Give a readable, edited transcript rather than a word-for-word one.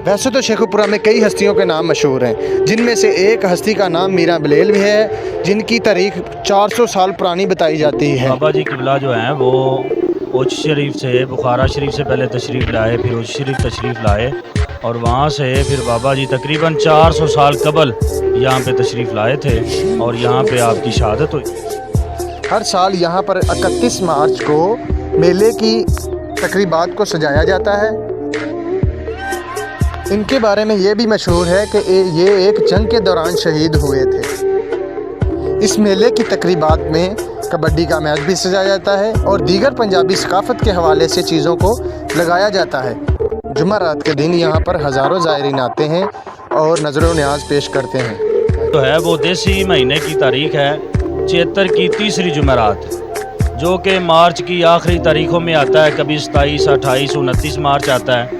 वैसे तो शेखुपुरा में कई हस्तियों के नाम मशहूर हैं, जिनमें से एक हस्ती का नाम मीरा बलेल भी है, जिनकी तारीख 400 साल पुरानी बताई जाती है। बाबा जी किबला जो हैं वो उच शरीफ से बुखारा शरीफ से पहले तशरीफ़ लाए, फिर उच शरीफ तशरीफ़ लाए और वहाँ से फिर बाबा जी तकरीबन 400 साल कबल यहाँ पे तशरीफ़ लाए थे और यहाँ पे आपकी शहादत हुई। हर साल यहाँ पर 31 मार्च को मेले की तकरीबात को सजाया जाता है। इनके बारे में ये भी मशहूर है कि ये एक जंग के दौरान शहीद हुए थे। इस मेले की तकरीबात में कबड्डी का मैच भी सजाया जाता है और दीगर पंजाबी सकाफ़त के हवाले से चीज़ों को लगाया जाता है। जुमेरात के दिन यहाँ पर हज़ारों ज़ायरीन आते हैं और नज़र न्याज पेश करते हैं। तो है वो देसी महीने की तारीख है चैतर की तीसरी जुमेरात, जो कि मार्च की आखिरी तारीख़ों में आता है। कभी 27, 28, 29 मार्च आता है